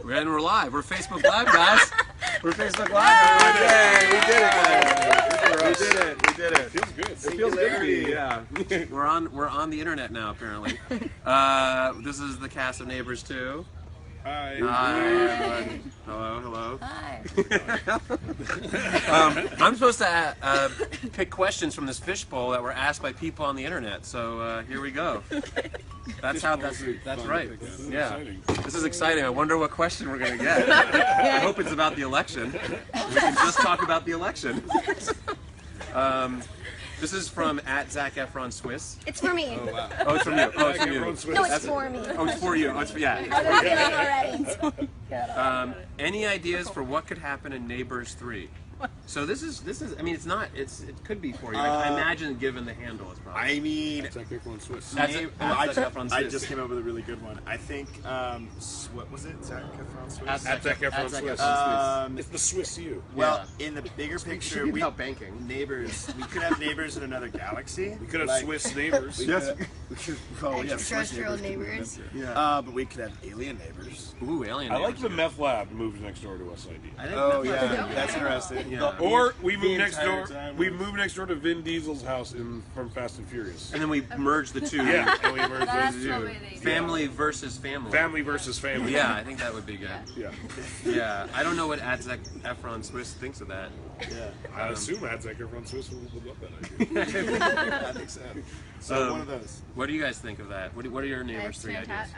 And we're live. We're Facebook Live, guys. We're Facebook Live. Yay, we did it, guys. We did it. We did it. It feels good. It feels good to be. Yeah. We're on the internet now, apparently. This is the cast of Neighbors 2. Hi. Hi, everyone. Hello. Hi. I'm supposed to pick questions from this fishbowl that were asked by people on the internet. So here we go. That's right. Yeah. This is exciting. I wonder what question we're gonna get. I hope it's about the election. We can just talk about the election. This is from @Zac Efron Swiss. It's for me. Oh, wow. Oh, it's from you. Oh, it's from you. No, it's for me. Oh, it's for you. Oh, it's yeah. I'm not already. Any ideas for what could happen in Neighbors 3? So this is. I mean, it could be for you. I imagine, given the handle, it's probably. I mean, Zac Efron Swiss. I just came up with a really good one. I think, what was it? Zac Efron Swiss? Zac Efron Swiss. It's the Swiss you. Well, in the bigger picture, we about banking. Neighbors. We could have neighbors in another galaxy. We could have Swiss neighbors. Yes. Extraterrestrial neighbors. Yeah. But we could have alien neighbors. Ooh, alien. I like the meth lab moves next door to us idea. I think Oh yeah, that's interesting. Yeah. Or we move next entire door. time We was- move next door to Vin Diesel's house from Fast and Furious. And then we merge the two. Yeah, and we merge That's those the two. way they do. Family versus family. Family versus family. Yeah, I think that would be good. Yeah. Yeah, I don't know what Zac Efron Swiss thinks of that. Yeah. I assume Zac Efron Swiss would love that idea. I think so. So one of those. What do you guys think of that? What are your Neighbors 3 ideas?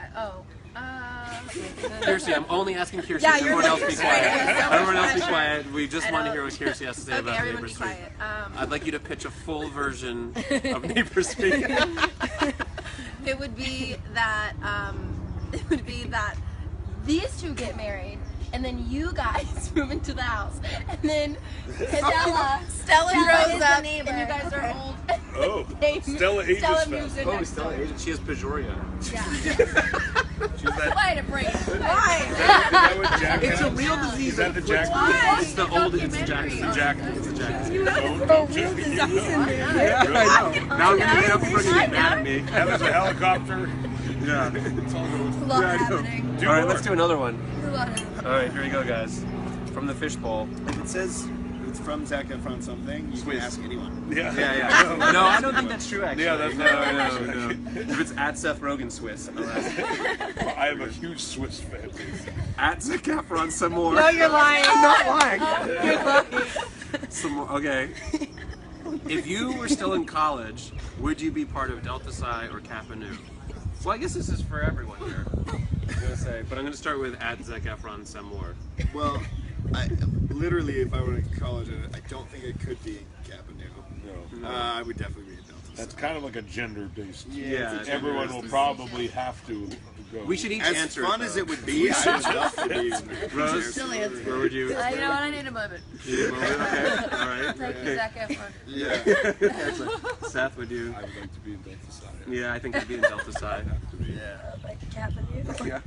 Kirsty, Kirsty, I'm only asking Kirsty. Yeah, Everyone you're else be right. quiet. Everyone else be quiet. We just want to hear what Kirsty has to say about everyone Neighbors be 3. quiet. I'd like you to pitch a full version of Neighbors 3. It would be that these two get married, and then you guys move into the house, and then Stella grows up, and you guys are old. Oh, Stella ages Stella fast. moves in Oh, next Stella door. Asian. She has Pejoria. Yeah. She's that. Why to break? Is that what Jack It's a has? real disease. Is that the Jack? It's the old. It's the Jack. It's the Jack. It's the Jack. Yeah, I know. Now I'm gonna get up in front of you and get mad at me. That was a helicopter. Yeah. It's a lot happening. All right, let's do another one. There's a lot happening. All right, here we go, guys. From the fishbowl. If it says it's from Zac Efron something, you can ask anyone. Yeah. Yeah. No, I don't think that's true, actually. Yeah, that's no. If it's @Seth Rogen Swiss, I'll ask. I have a huge Swiss fan. @Zac Efron some more. No, you're lying. I'm not lying. You're lying. Some more. Okay. If you were still in college, would you be part of Delta Psi or Kappa Nu? Well, I guess this is for everyone here. I'm gonna say, but I'm gonna start with @Zac Efron some more. Well, literally, if I were in college, I don't think it could be Kappa Nu. No. I would definitely be a Delta. That's kind of like a gender-based. Yeah, it's a Everyone will gender-based probably have to go. We should each As answer. fun it, as though. it would be, I would love to be. Rose, Still answer. where would you? You know what? I need a moment. Okay, all right. Thank you, Zac Efron. Yeah. Seth, would you? I would like to be in Delta Psi. Yeah, I think I'd be in Delta Psi. Yeah. Like Kappa Nu. Yeah.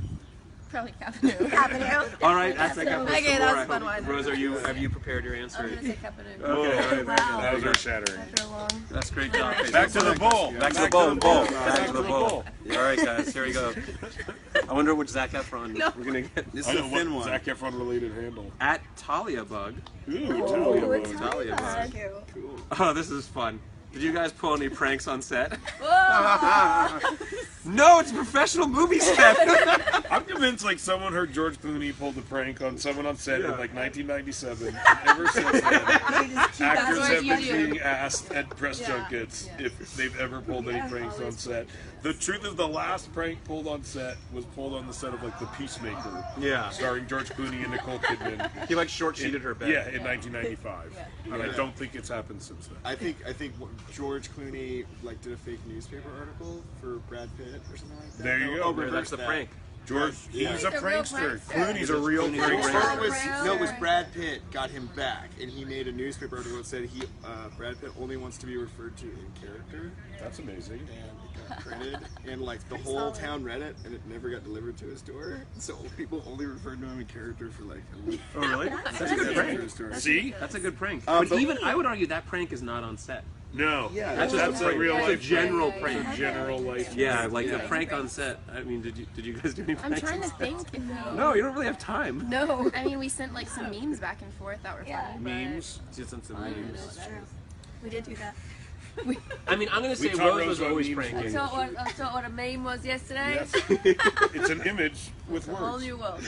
Probably Kappa Nu. Kappa Nu. All right, @Zac Efron. Okay, some that more. was a fun one. Rose, have you prepared your I answer? was gonna say Kappa Nu. Okay, all right, very good. Wow. That was earth shattering. After a long. That's great job. Back to the bowl. Back to the bowl. Back to the bowl. All right, guys, here we go. I wonder which Zac Efron we're gonna get. This I is a know thin what one. Zac Efron related handle. @Talia Bug. Ooh, it's Talia Bug. Thank you. Cool. Oh, this is fun. Did you guys pull any pranks on set? Whoa. No, it's a professional movie set. I'm convinced like someone heard George Clooney pulled a prank on someone on set in like 1997. And ever since then, actors what have you been do. being asked at press junkets if they've ever pulled any pranks on set. The truth is, the last prank pulled on set was pulled on the set of like The Peacemaker, Yeah. starring George Clooney and Nicole Kidman. He like short-sheeted her bed. Yeah, in 1995, and I don't think it's happened since then. I think George Clooney like did a fake newspaper article for Brad Pitt or something like that. There you go. Oh, That's reverse the that. prank. George, Yeah. he's a He's a real prankster. prankster. Clooney's a real Clooney's a real prankster. prankster. It was Brad Pitt got him back, and he made a newspaper article that said Brad Pitt only wants to be referred to in character, That's amazing. and it got printed, and like the whole town read it, and it never got delivered to his door. So people only referred to him in character for like a week. Oh, really? That's a good To prank. his door. See? That's a good prank. but But even I would argue that prank is not on set. No. Yeah, That's a real It's a life general prank. prank. It's a general life. Yeah, like the Yeah. prank on set. I mean, did you guys do any I'm pranks? trying to on set? think. If No, you don't really have time. No. I mean, we sent like some memes back and forth that were Yeah. funny. but- Memes. Just sent some memes. We did do that. I mean, I'm gonna say We taught Rose was Rose always what memes pranking. I saw what a meme was yesterday. Yes. It's an image with A whole words. new world.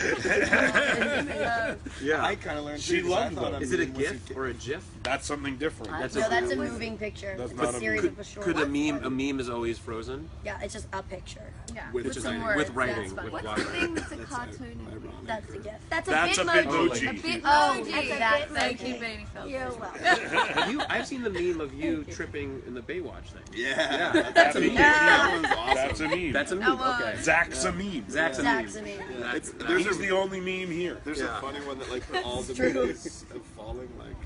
Yeah. I kind of learned. She too, 'cause I loved thought them. Is it a meme was GIF or a GIF? That's something different. That's No, a- that's a moving picture. That's It's not a a series movie. of a short. Could a meme is always frozen? Yeah, it's just a picture. Yeah. With With design. some words. With writing, That's fun. with What's water. the thing that's a That's cartoon? ironic. That's the gift. That's a That's a bitmoji. bitmoji. A bitmoji. Oh, That's that's Thank you, okay. Baby Phil. You're welcome. I've seen the meme of you tripping in the Baywatch thing. Yeah. That's a meme. That one's awesome. That's a meme. That's a meme. That was- Okay. Zach's a meme. Zach's a Zach's meme. a meme. That's There's He's the only meme here. There's Yeah. a funny one that like put all the true. movies of falling, like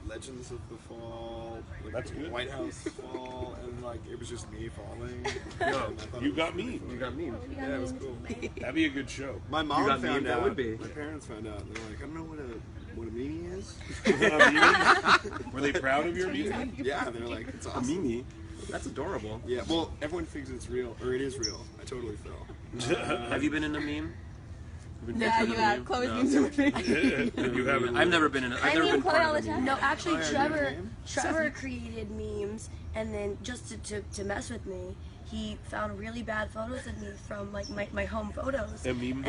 Legends of the Fall, like, That's good. White House Fall, and like it was just me falling. No, And I thought you it got was me. You got meme. Yeah, it was cool. That'd be a good show. My mom got found meme? That out. would be. My parents found out. They're like, I don't know what a meme is. Were they proud of your meme? Yeah, they're like, it's A awesome. meme. That's adorable. Yeah, well, everyone thinks it's real, or it is real. I totally fell. Have you been in a meme? Yeah, you have. Chloe's memes are with me. You haven't. I've never been in. I've I never mean, been Chloe part all of the a time. meme. No, actually, Oh, Trevor your name? Trevor created memes, and then just to mess with me, he found really bad photos of me from like my home photos And memed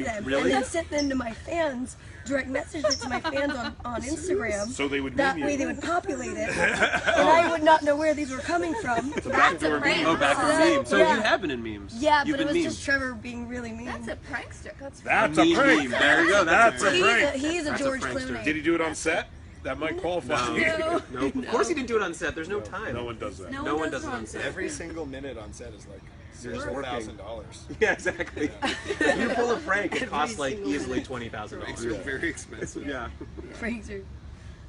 them? Really? and then sent them to my fans, direct messaged it to my fans on Instagram. So they would That meme way you. they would populate it, and I would not know where these were coming from. That's a prank. Oh, back Yeah. in memes. So Yeah. you have been in memes. Yeah, You've but it been was memed. just Trevor being really mean. That's a prankster. That's That's a Meme. prank. There you go. That's a He's prank. he's a That's a George prankster. Clooney. Did he do it on set? That might qualify. No. No. Of course he didn't do it on set. There's no time. No one does that. No one does it on set. Every single minute on set is like $0,000. Yeah, exactly. If you pull a prank, it costs like easily $20,000. Pranks are very expensive. Yeah. Pranks are-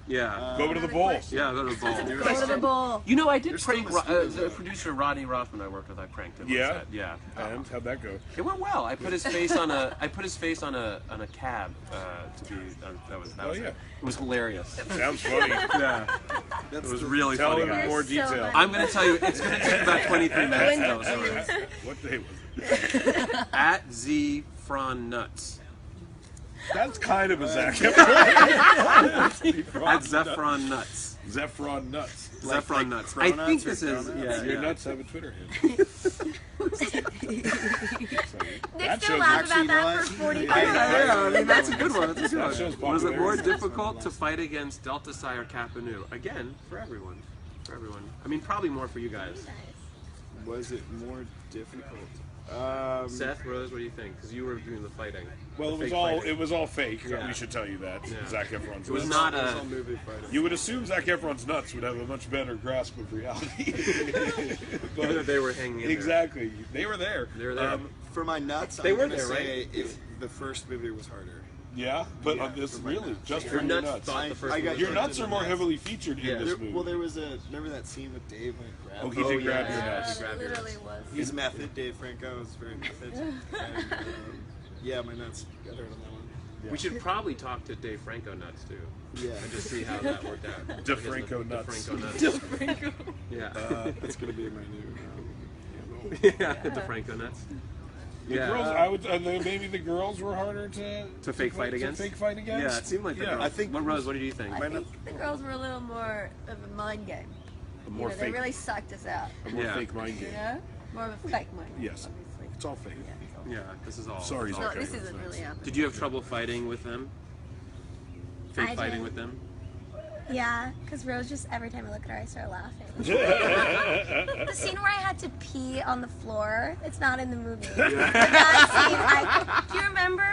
Yeah. Go to the bowl. Yeah, go to the ball. Go to the bowl. You know, I did There's still prank the producer Rodney Rothman I worked with. I pranked him. Yeah? On set. Yeah. And how'd that go? It went well. I put his face on a cab to be. That was Oh, yeah. it. It was hilarious. Sounds funny. Yeah. It was really Tell funny, him in guys. more So detail. funny. I'm gonna tell you, it's gonna take about 23 minutes though. So. What day was it? At Efron Nuts. That's kind of a Zac At Efron. Zephron Nuts. Zephron nuts. Zephron Nuts. I Cronuts think or this is. Cronuts? Yeah. Your yeah. nuts have a Twitter handle. Nick's shows gonna laugh actually about that not- for 45 Yeah, I mean that's a good one. That's a That good shows one. Was it more popularity. difficult to fight against Delta Psi or Kappa Nu? Again, for everyone. For everyone. I mean, probably more for you guys. Was it more difficult? Seth, Rose, what do you think? Because you were doing the fighting. Well, The it was fake all fighting. fake. Yeah. We should tell you that. Yeah. Zac Efron's It was nuts. not It was a. all movie fighting. You would assume Zac Efron's nuts would have a much better grasp of reality. But They were hanging in there. exactly, they were there. They were there. For my nuts, They I'm were gonna there, say if the first movie was harder. Yeah, but Yeah, on this for my really nuts. just Your for your nuts nuts. thought the first I got one Your was nuts into are more nuts. heavily featured Yeah. in this There, movie. well, there was remember that scene with Dave when he grabbed Oh, he him? did grab your yeah, nuts. he grabbed your nuts. Literally was. His method, Dave Franco, was very method. And, yeah, my nuts got hurt on that one. We should probably talk to Dave Franco Nuts too. Yeah, And just see how that worked out. DeFranco Nuts. DeFranco Nuts. Yeah. that's gonna be my new. Yeah, DeFranco Nuts. The Yeah. girls, I would. Maybe the girls were harder to fake fight against? fake fight against. Yeah, it seemed like the Yeah. girls. I think- What, Rose, what did you think? I think the girls were a little more of a mind game. A more They fake, really sucked us out. a more Yeah. fake mind game. You know? More of a fake mind. Yes, Obviously. it's all fake. Yeah, this is all. Sorry, it's all No, Okay. this isn't really happening. Did you have trouble fighting with them? Fake I fighting did. with them? Yeah, because Rose just, every time I look at her, I start laughing. The scene where I had to pee on the floor, it's not in the movie. That scene, do you remember?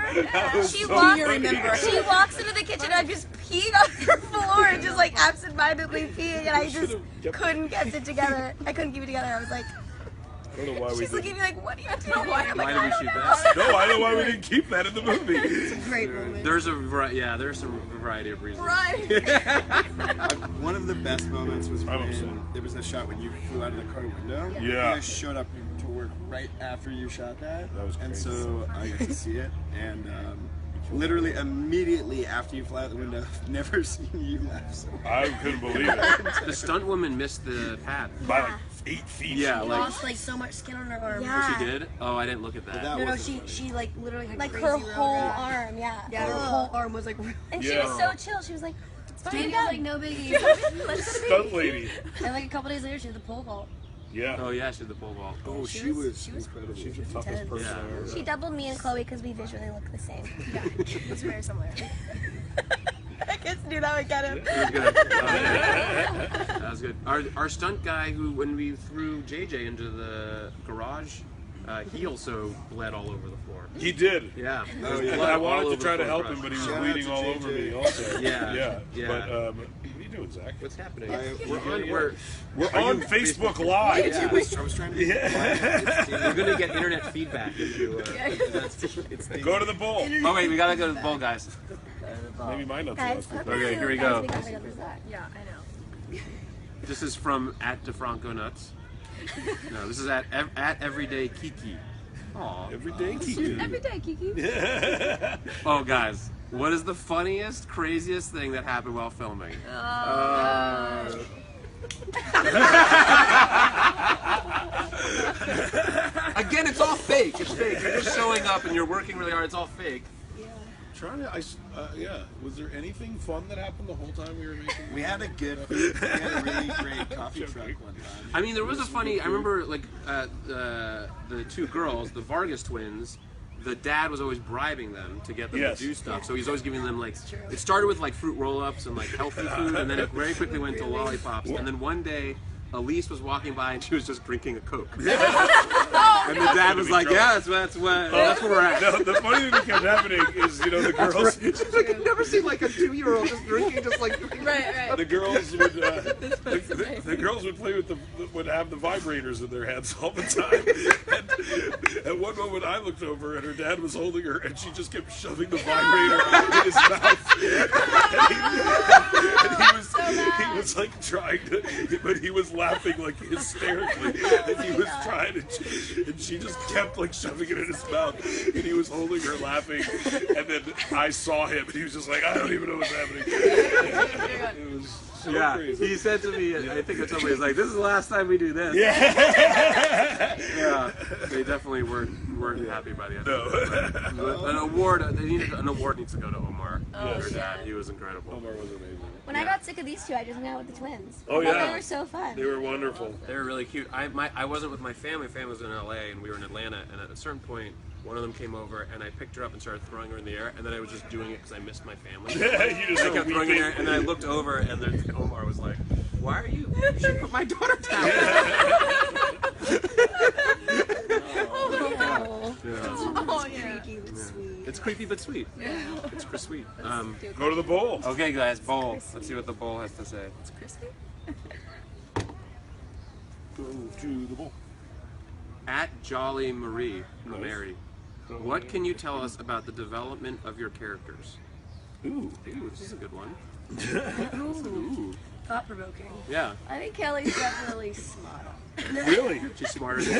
She walks, she walks into the kitchen and I'm just peeing on her floor and just like absentmindedly peeing and I just couldn't get it together. I couldn't keep it together. I was like, I don't know why we she's did. looking at me like, what are you doing? I'm like, Why did we I don't shoot know. that? No, I know why we didn't keep that in the movie. It's a great moment. There's there's some variety of reasons. Right. One of the best moments was I'm upset. when there was a shot when you flew out of the car window. Yeah. You guys showed up to work right after you shot that. That was And crazy. so I got to see it, and literally immediately after you fly out the window. I've never seen you laugh so much. I couldn't believe it. The stunt woman missed the pad. By like 8 feet. Yeah, She like lost like so much skin on her arm. Yeah. she did. Oh, I didn't look at that. That No, wasn't she like literally had Like crazy her road whole rash. arm, yeah. Yeah, her whole arm was like. And she Yeah. was so chill. She was like, it's fine. Jamie was like, no biggie. Let's go to Stunt lady. And like a couple days later, she had the pole vault. Yeah. Oh yeah, she did the pole vault. Oh, she was incredible. She's the toughest person I ever She doubled me and Chloe because we visually look the same. Yeah, it's very similar. I just knew that would get him. That was good. That was good. Our stunt guy, who when we threw JJ into the garage, he also bled all over the floor. He did. Yeah. Oh, There's yeah. blood I all wanted over to try the to floor help him, but he was Shout out bleeding to all JJ. over me also. Yeah. Yeah. But what are you doing, Zach? What's happening? We're on Facebook Live. Yeah. I was trying to. You're gonna get internet feedback if you. Go to the bowl. Oh wait, we gotta go to the bowl, guys. Maybe my nuts Guys, lost. Okay, here we go. we got rid of that. Yeah, I know. This is from @DeFranco Nuts. No, this is at Everyday Kiki. Aw. Everyday Kiki. Every day, Kiki. Oh, guys, what is the funniest, craziest thing that happened while filming? Again, it's all fake. It's fake. You're just showing up and you're working really hard. It's all fake. Trying to, yeah. Was there anything fun that happened the whole time we were making? We had a good. We had a really great coffee truck one time. I mean, there was a funny. I remember like the two girls, the Vargas twins. The dad was always bribing them to get them Yes. to do stuff. So he's always giving them like. It started with like fruit roll-ups and like healthy food, and then it very quickly went to lollipops. And then one day, Elise was walking by and she was just drinking a Coke. And the dad was like, "Yeah, that's where we're at." No, the funny thing that kept happening is, you know, the girls. She's like, I've never seen like a 2-year-old just drinking, just like. Right. The girls would the girls would play with would have the vibrators in their hands all the time. And at one moment, I looked over and her dad was holding her, and she just kept shoving the vibrator in his mouth. And he was like trying to, but he was laughing like hysterically, and he was trying to, and she just kept like shoving it in his mouth, and he was holding her laughing, and then I saw him, and he was just like, I don't even know what's happening. It was so crazy. He said to me, I think it's somebody was like, "This is the last time we do this." Yeah, they definitely weren't happy by the end. No. An award needs to go to Omar. Their dad, he was incredible. Omar was amazing. When I got sick of these two, I just hung out with the twins. Oh, I thought yeah. They were so fun. They were wonderful. They were really cute. I wasn't with my family. My family was in LA, and we were in Atlanta. And at a certain point, one of them came over, and I picked her up and started throwing her in the air. And then I was just doing it because I missed my family. You just I kept started throwing her in the air, weeping. and then I looked over, and then Omar was like, "Why are you? You should put my daughter down." Oh yeah. It's creepy but sweet. It's sweet. Go to the bowl. Okay, guys, bowl. Let's see what the bowl has to say. It's crispy. Go to the bowl. @Jolly Marie, Nice. Mary. What can you tell us about the development of your characters? Ooh. Ooh, this is a good one. Thought provoking. Yeah, I think Kelly's definitely smarter. Really? she's smarter. She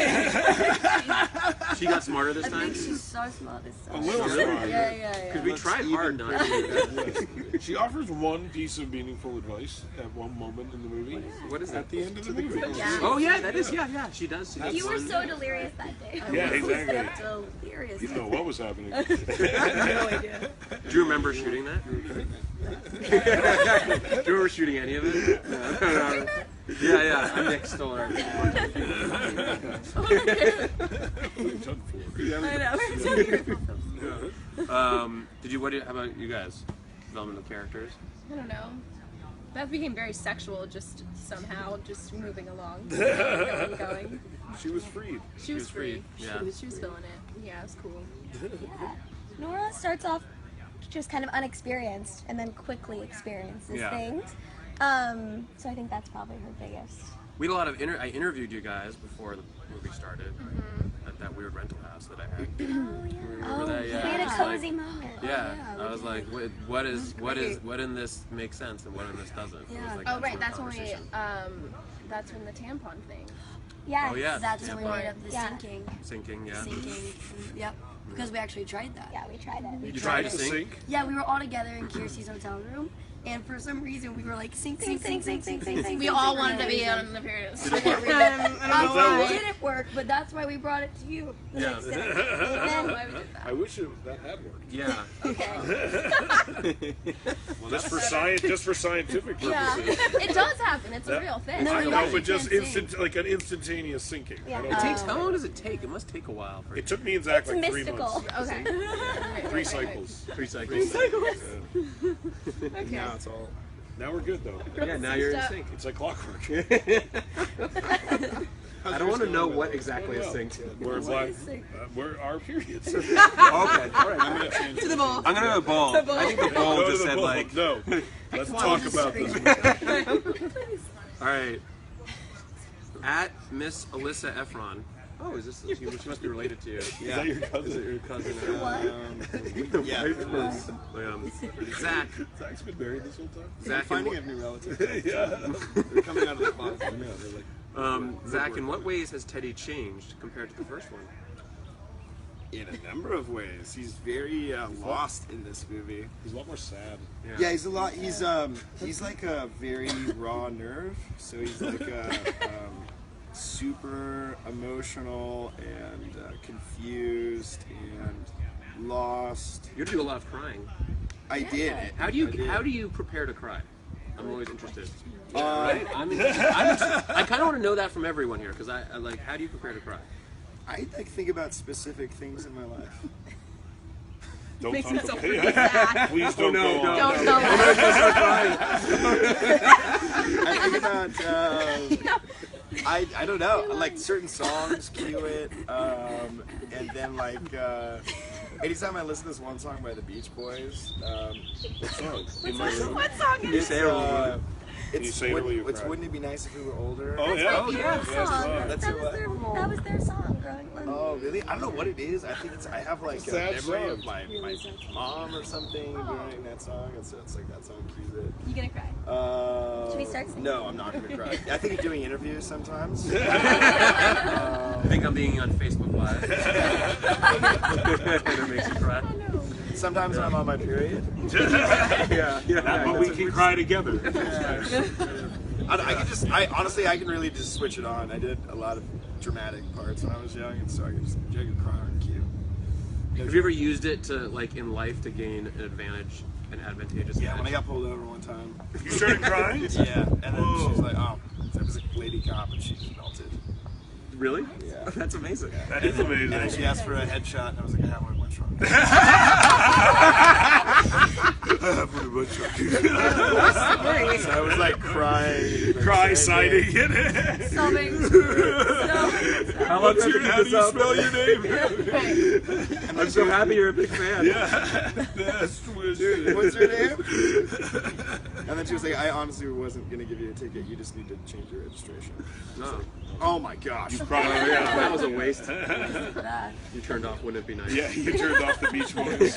got smarter this I time. think she's so smart this A time. little Really? stronger. Yeah. Because we tried hard not to do that. She offers one piece of meaningful advice at one moment in the movie. What is that? At the end of the movie. Oh yeah, that is. Yeah. She does. She does You were one. so delirious that day. Yeah, exactly. Delirious. You know what was happening. No idea. Do you remember shooting that? Do you remember shooting any of it? No. Yeah. I'm Nick Stoller. Did you? How about you guys? Development of characters. I don't know. That became very sexual, just somehow, just moving along, going. She was freed. She was free. Yeah. She was feeling it. Yeah, it was cool. Nora starts off just kind of unexperienced and then quickly experiences Yeah. things. So I think that's probably her biggest. We had a lot of I interviewed you guys before the movie started at that weird rental house that I had. Remember that? Yeah. We had I a was cozy like, moment. Yeah, I was like, what in this makes sense and what in this doesn't? It was like Oh that right, sort of that's when we. conversation. That's when the tampon thing. Yes. Oh yeah, That's when we tampon. made up the Yeah. sinking. Sinking, yeah. Sinking. Yep. Because we actually tried that. Yeah, we tried it. You tried to sing? Yeah, we were all together in Kiersey's hotel room, and for some reason we were like sing. We all wanted to be on the period. Did it work? It didn't work, but that's why we brought it to you. The Yeah. next day. I wish that had worked. Yeah. Okay. Well, just for scientific purposes. Yeah, it does happen. It's a real thing. I you know, actually but just can't sing. like an instantaneous sinking. Yeah. I don't It takes, how long does it take? It must take a while. For It took me and Zach It's like 3 mystical. months. Okay. 3 cycles. 3 cycles. Now it's all. Now we're good though. Yeah, now you're in sync. It's like clockwork. I don't want to know what exactly is synced. We're our periods. Okay, all right. I'm gonna change To the bowl. I'm gonna go to bowl. I think the bowl Go to just the said bowl. like. No. Let's talk about this. All right. At Miss Alyssa Efron. Oh, is this? She must be related to you. Is that your Is it cousin? your cousin? Yeah. Zach. Zach's been married this whole time. Zach. Finding a new relative. Yeah. They're coming out of the closet. I know, they're like, Zach, in what ways has Teddy changed compared to the first one? In a number of ways, he's very lost in this movie. he's a lot more sad. Yeah, he's a lot. He's like a very raw nerve. So he's like super emotional and confused and lost. You do a lot of crying. I did it. How do you prepare to cry? I'm always interested. Right? I kind of want to know that from everyone here because I like. How do you prepare to cry? I like think about specific things in my life. Don't Makes talk it so about freaking sad. Please don't go on. Don't go. I think about I don't know, like certain songs, cue it, and then like anytime I listen to this one song by the Beach Boys, What song? What song is it's say it really Can you say it while you it's cry? Wouldn't It Be Nice If We Were Older? Oh yeah. My favorite song. That's That your that was their song growing up. Oh really? I don't know what it is. I think I have like a Sad memory song. of my mom or something during that song, and so it's like that song cues it. You gonna cry? Should we start singing? No, I'm not gonna cry. I think of doing interviews sometimes. I think I'm being on Facebook Live. And it makes you cry. Sometimes when I'm on my period. But we can cry together. I honestly, I can really just switch it on. I did a lot of dramatic parts when I was young, and so I could cry on cue. Have you ever used it to like in life to gain an advantage, an advantageous Yeah, when I advantage? got pulled over one time. You started crying? Yeah, and then Whoa. she's like, oh, there was a lady cop, and she just melted. Really? Yeah. That's amazing. That is amazing. And then she asked for a headshot, and I was like, I have one in my trunk. So I was like crying. Cry siding in it. Sobbing. How about How do you spell your name? I'm so happy you're a big fan. Yeah. Best wishes. What's her name? And then she was like, I honestly wasn't going to give you a ticket. You just need to change your registration. No. Oh my gosh. Probably, yeah. That was a waste. You turned off Wouldn't It Be Nice? Yeah, you turned off the Beach Boys.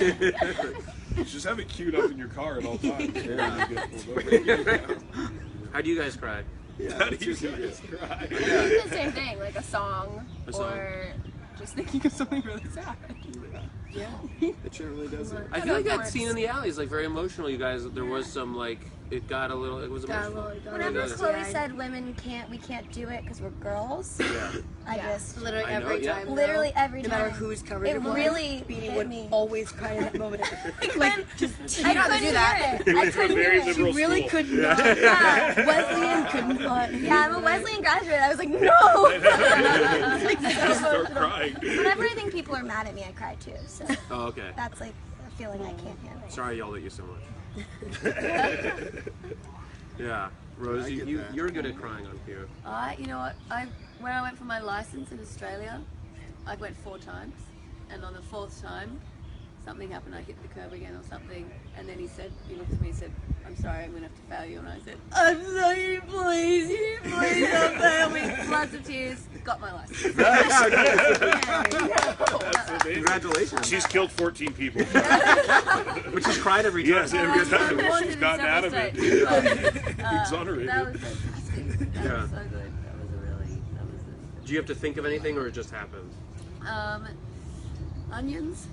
Just have it queued up in your car at all times. How do you guys cry? Yeah, How do it's you usually guys cry? I think the same thing, like a song, A song. or just thinking of something really sad. Yeah. It sure really does it. I feel like that scene in the alley is like very emotional. You guys, there was some like it got a little. It was emotional. Whenever It Chloe does. said we can't do it because we're girls, Yeah. I just Literally I know, every yeah. time. literally every No time. matter who's covered It in blood, really Beanie hit would me. always cry in that moment. I couldn't hear it. I couldn't hear Very it. liberal Really school. could not. Yeah. Wesleyan could not. Yeah, I'm a Wesleyan graduate. I was like, no. Just start crying. Whenever I think people are mad at me, I cry too. So Oh, okay. that's like a feeling I can't handle. Sorry I yelled at you so much. Yeah. Rose, I get that. you're good at crying on cue. You know what? When I went for my license in Australia, I went 4 times, and on the 4th time, something happened. I hit the curb again or something, and then he looked at me and said, "I'm sorry, I'm gonna have to fail you." And I said, "I'm sorry, please don't fail me." Floods of tears. Got my license. Congratulations. She's killed 14 people. But she's cried every time. Yes, every time Wanted she's in gotten out of several it. states, but, Exonerated. That was fantastic. That Yeah. was so good. That was Do you have to think of anything or it just happens? onions.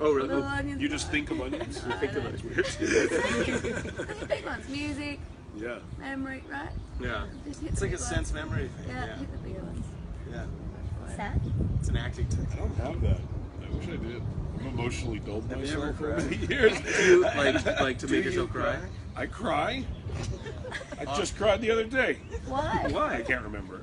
Oh, Little really? onions. You just think of onions? I think of those weird. The big ones. Music, Yeah. memory, right? Yeah. Just hit It's the like a big ones. sense memory thing. Yeah, hit the bigger ones. Yeah. Seth? It's an acting technique. I don't have that. I wish I did. I'm emotionally dulled Have you ever myself for cried? many years. Do you like to make yourself cry? I cry. I just cried the other day. Why? Why? I can't remember.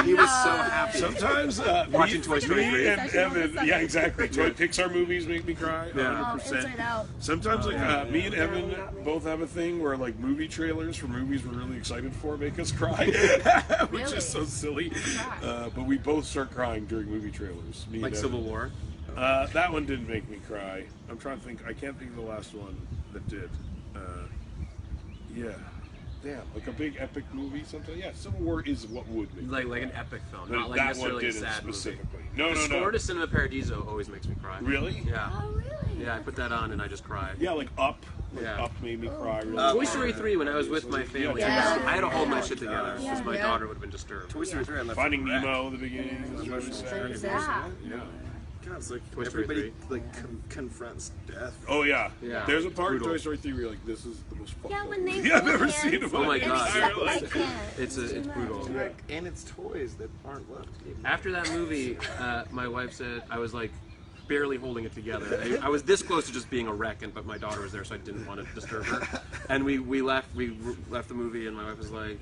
He was so happy. Sometimes Watching Toy Story 3. and Evan, yeah, exactly. Pixar movies make me cry. Yeah. 100%. Inside Out. Sometimes, like, me and Evan both have a thing where, like, movie trailers for movies we're really excited for make us cry, which is so silly. But we both start crying during movie trailers. Me Like and Civil Evan. War? That one didn't make me cry. I'm trying to think. I can't think of the last one that did. Yeah. Damn, like a big epic movie sometimes. Yeah, Civil War is what would make me Like an epic film, But not like that one necessarily a didn't sad movie. specifically. No, The no, score no. to Cinema Paradiso always makes me cry. Really? Yeah. Oh, really? Yeah, I put that on and I just cry. Yeah, like Up. Like Yeah. Up made me cry. Really Toy hard. Story 3, when I was with my family, Yeah. I had to hold my shit together because my Yeah. daughter would have been disturbed. Toy Story 3, I left Finding it wrecked. Nemo at the beginning was really sad. Yeah. Yeah. God, it's like Toy Story everybody like confronts death. Oh yeah. Yeah. There's a part Brutal. in Toy Story 3 where you're like, this is the most fucked Yeah, up when they movie I've hold ever hands seen in Oh my my God. entire I life. can't. It's brutal. And it's toys that aren't left. After that movie, my wife said I was like barely holding it together. I was this close to just being a wreck, but my daughter was there, so I didn't want to disturb her. And we left the movie, and my wife was like,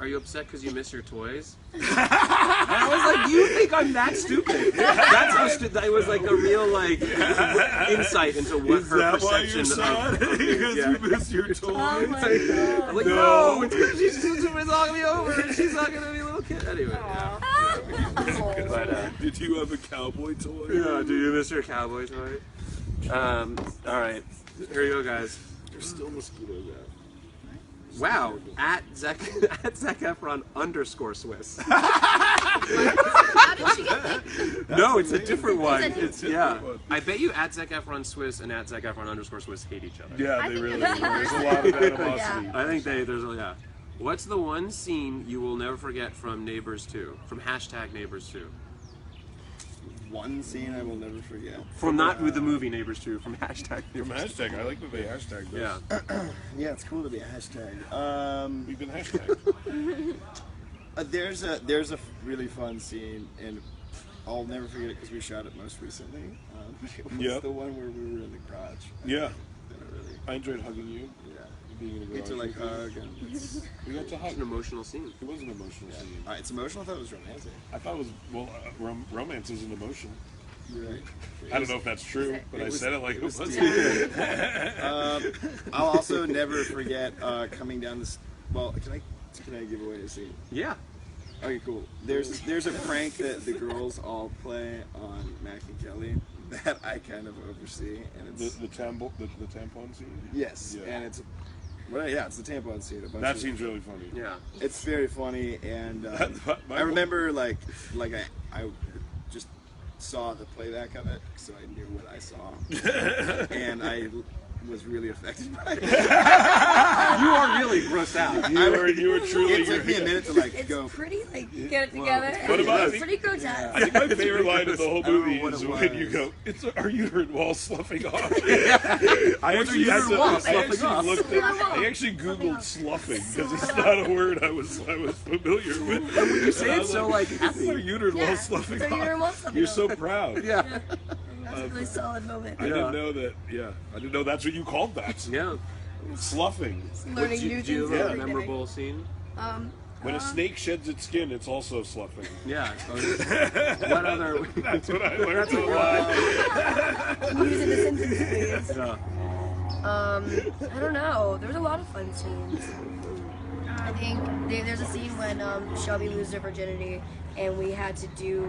"Are you upset because you miss your toys?" And I was like, "You think I'm that stupid?" That's how it was like a real insight into what Is her that why perception you're sad? of Because yeah. you miss your toys? Oh my god. I'm like, No. no, it's because it's all gonna be over, and she's not gonna be a little kid anyway. Yeah. But, Did you have a cowboy toy? yeah, do you miss your cowboy toy? All right, here you go, guys. There's still mosquitoes out. Wow, at Zac Efron _Swiss. How did she get that? No, it's a different one. It's a It's I bet you at Zac Efron Swiss and at Zac Efron _Swiss hate each other. Yeah, I they think really do. it's- There's a lot of animosity. I think there's a. What's the one scene you will never forget from Neighbors 2? From #Neighbors 2. One scene I will never forget. From not with the movie Neighbors 2. From #. From hashtag, I like that they hashtag this. Yeah. Yeah, it's cool to be a hashtag. We've been hashtagged. There's a really fun scene, and I'll never forget it because we shot it most recently. It was Yep. the one where we were in the garage. Yeah. Really, I enjoyed hugging you. yeah. Being in the We get to garage like with you. hug, and We got to hug. It's an emotional scene. It was an emotional scene. it's emotional. I thought it was romantic. I thought it was, well, romance is an emotion. You're right. I don't know if that's true, but I said it like it was. I'll also never forget coming down this. Well, can I give away a scene? Yeah. Okay, cool. There's a prank that the girls all play on Mac and Kelly that I kind of oversee, and it's The tampon scene? yes, Yeah. and it's it's the tampon scene. A bunch That of- scene's really funny. Yeah. It's very funny, and My I remember like I just saw the playback of it, so I knew what I saw, and I was really affected by it. You are really grossed out. You were truly. It took me a minute to like It's go. pretty get it together. What about- It's pretty grotesque. I think my favorite line of the whole I don't know movie what is it when you was. go, "It's our uterine wall sloughing off." I What's a actually had uterine to. wall I sloughing actually off? looked at. I actually googled sloughing because it's not a word I was familiar with. When you say it so like "It's happy. our uterine wall sloughing So you're off." most You're so proud. Yeah. That's a really solid moment. I didn't know that. Yeah, I didn't know that's what you called that. Yeah. Sloughing. Learning Do new you things have a every day. memorable scene? When a snake sheds its skin, it's also sloughing. Yeah. What other? That's what I learned a lot. Use it in a sentence, please. Yeah. I don't know. There's a lot of fun scenes. I think there's a scene when Shelby loses her virginity, and we had to do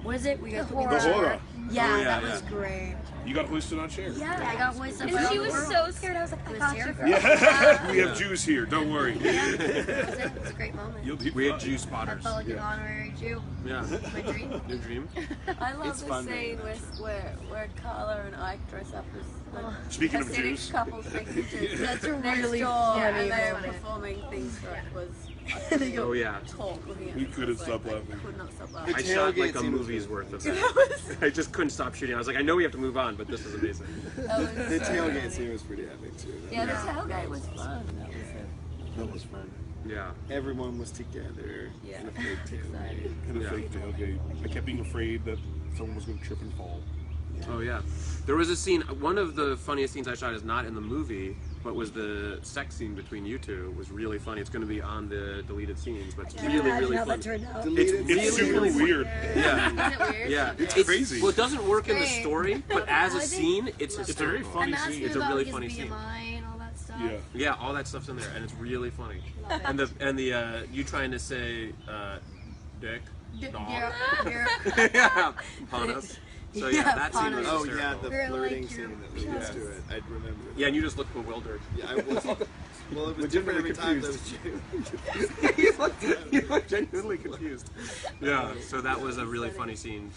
what is it? We got The horror. Yeah, Oh, yeah, that yeah. was great. You got hoisted on chairs. Yeah, I got voiced up. And she was so scared. I was like, I got you, girl. Yeah, we have Jews here. Don't worry. It was a great moment. You'll be We had fine. Jew I spotters. felt like an honorary Jew. Yeah. My dream. Your dream? I love It's the fun scene doing where Carla and Ike dress up as like Speaking of Hasidic Jews. couples next to That's a next really door, funny and they're moment. performing things for it was And they go, Oh, yeah. talk, looking at We me. couldn't I stop was laughing. I could not stop laughing. I shot like tailgate a scene was movie's really worth of that. I just couldn't stop shooting. I was like, I know we have to move on, but this is amazing. The tailgate scene was pretty epic too. Yeah, the tailgate was fun. That was fun. Yeah. Everyone was together Yeah. in a big tailgate. And a Yeah. fake tailgate. I kept being afraid that someone was going to trip and fall. Oh yeah. There was a scene. One of the funniest scenes I shot is not in the movie, but was the sex scene between you two. Was really funny. It's going to be on the deleted scenes, but it's really, really how funny. that turned out. Deleted It's scenes. super weird. Yeah. Isn't it weird? Yeah. It's crazy. Well, it doesn't work in the Great. story, but as a I think- scene, it's It's a very hysterical. funny And that's scene. It's a about really his funny scene. BMI and all that stuff. Yeah. Yeah, all that stuff's in there, and it's really funny. And the you trying to say dick, dog, yeah, upon us. So yeah, Yeah, that scene was Oh hysterical. yeah, the We're flirting like scene your that leads to it. I remember. Yeah, and you just looked bewildered. Yeah, I was. Well, it was different every time. That was You looked genuinely confused. Yeah, so that was a really funny scene.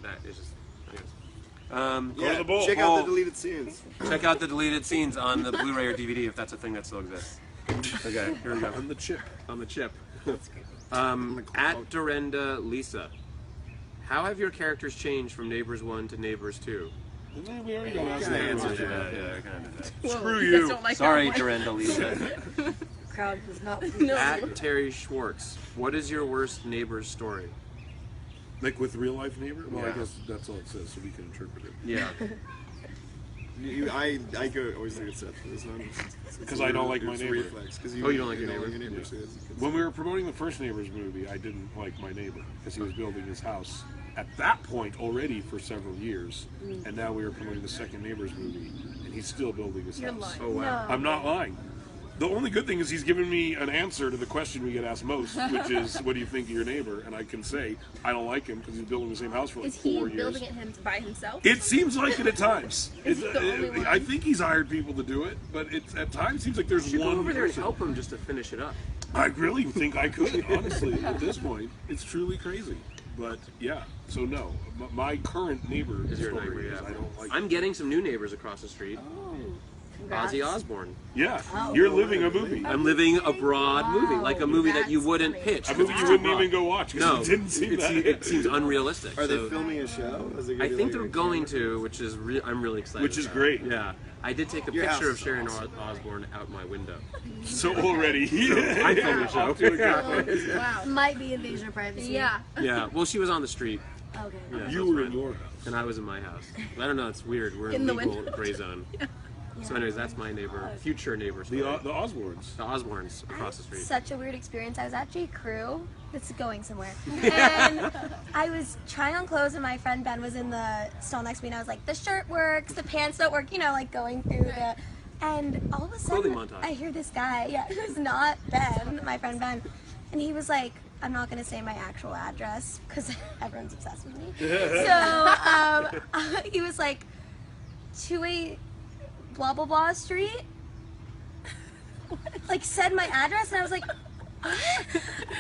That is just. Anyways. Go to the bowl. Check out the deleted scenes. Check out the deleted scenes on the Blu-ray or DVD if that's a thing that still exists. Okay, here we go. On the chip. On the chip. At Dorenda Lisa, how have your characters changed from Neighbors 1 to Neighbors 2? We already got Kinda answered that, yeah, kind of. Screw you. Sorry, Dorenda Lisa. Crowd was not. At Terry Schwartz, what is your worst neighbor's story? Like with real life neighbor? Well, Yeah. I guess that's all it says, so we can interpret it. Yeah. I go always look at Seth for this one. Because I don't like my It's a neighbor. reflex, 'cause Oh, you don't like your don't neighbor? so it's- When we were promoting the first Neighbors movie, I didn't like my neighbor because he was building his house at that point already for several years. And now we were promoting the second Neighbors movie, and he's still building his You're house. lying. Oh wow. I'm not lying. The only good thing is he's given me an answer to the question we get asked most, which is, what do you think of your neighbor? And I can say, I don't like him because he's building the same house for like Is he 4 years. building it by himself? It seems like it at times. Is he the only one? I think he's hired people to do it, but it's at times seems like there's You should one go over there and person. help him just to finish it up. I really think I could, honestly, at this point. It's truly crazy. But yeah, so no. My current neighbor Is your story neighbor? is Yeah. I don't like I'm getting some new neighbors across the street. Congrats. Ozzy Osbourne. Yeah, you're living a movie. I'm living a broad movie, like a movie that you That's wouldn't amazing. pitch. A movie you wouldn't even go watch because No, it didn't seem that. it seems unrealistic. Are they so filming a show? Is it gonna I be think like they're a going camera? to, which is I'm really excited. Which is about. great. Yeah, I did take a Your picture house of is Sharon awesome. Osbourne out my window. So already. I'm filming a show. Off to a good point. Wow. Might be invasion of privacy. Yeah. Yeah, well, she was on the street, Okay. yeah, so You it's were in fine. your house. and I was in my house. I don't know, it's weird. We're in In the legal window. gray zone. So, anyways, that's my neighbor, future neighbor. The Story. Osbournes. The Osbournes across the street. Such a weird experience. I was at J. Crew. This is going somewhere. And I was trying on clothes, and my friend Ben was in the stall next to me, and I was like, the shirt works, the pants don't work, like going through the. And all of a Clothing sudden, montage. I hear this guy, who's not Ben, my friend Ben, and he was like, I'm not going to say my actual address because everyone's obsessed with me. So he was like, 28 blah blah blah street, like said my address, and I was like, what?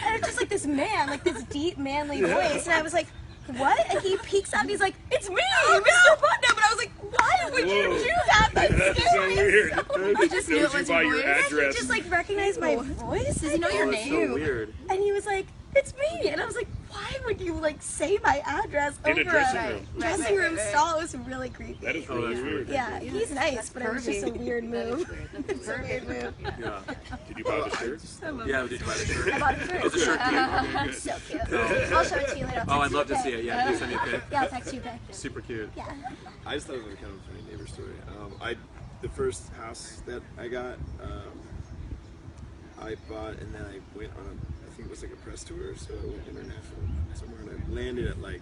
And it's just like this man, like this deep manly voice, and I was like, what? And he peeks out and he's like, it's me, Mr. Putnam. And I was like, why would you Whoa. do that? That's That's so weird. He just knew it Knows you was by your your voice. He address. just like recognized my voice. Does he know your Oh, it's name? so weird. And he was like, it's me. And I was like, why would you like say my address In a over dressing room. dressing room stall? It was really creepy. That is Oh, really that's weird. Yeah, he's nice, but it was just a weird move. That's a weird move. Yeah. Did you buy the shirt? Yeah, did you buy the shirt? I bought it for Is the shirt cute? It's so cute. I'll show it to you later. Oh, I'd love to see it. Yeah, please send me a pic. Yeah, I'll text you back. Super cute. Yeah. I just thought it was a kind of funny neighbor story. The first house that I got, I bought, and then I went on I think it was like a press tour, so I went international somewhere, and I landed at like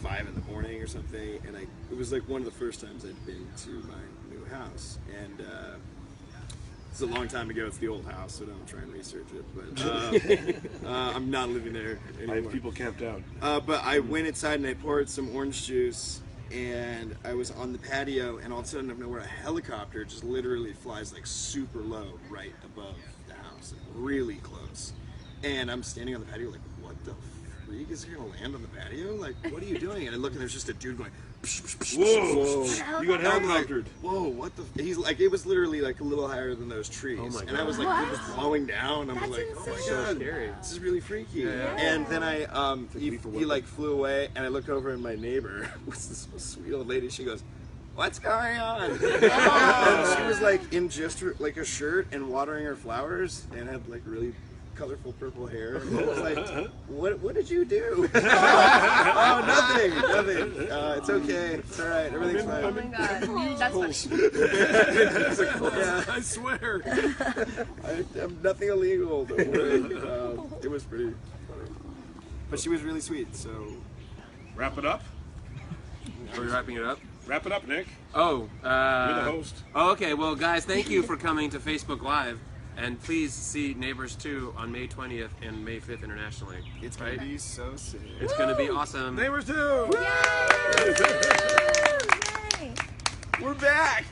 5 in the morning or something, and it was like one of the first times I'd been to my new house, and it's a long time ago. It's the old house, so don't try and research it. But I'm not living there I anymore. have people camped out. But I went inside and I poured some orange juice, and I was on the patio, and all of a sudden, out of nowhere, a helicopter just literally flies like super low right above the house, really close. And I'm standing on the patio like, what the freak is gonna land on the patio? Like, what are you doing? And I look, and there's just a dude going, Whoa! You got helicoptered. Whoa, what the? He's like, it was literally like a little higher than those trees. Oh my And I was like, it was blowing down. I was like, oh my god, this is really freaky. Yeah. And then he like flew away, and I looked over, and my neighbor was this sweet old lady. She goes, "What's going on?" And she was like in just like a shirt and watering her flowers, and had like really colorful purple hair. And I was like, what did you do? Oh, nothing. It's okay. It's all right. Everything's fine. Oh my god, that's funny. Yeah, I swear. I'm nothing illegal. Don't worry. It was pretty funny. But she was really sweet, so. Wrap it up. Are we wrapping it up? Wrap it up, Nick. Oh, You're the host. Oh, okay. Well, guys, thank you for coming to Facebook Live. And please see Neighbors 2 on May 20th and May 5th internationally. It's going to be so sick. It's going to be awesome. Neighbors 2! Yay! We're back!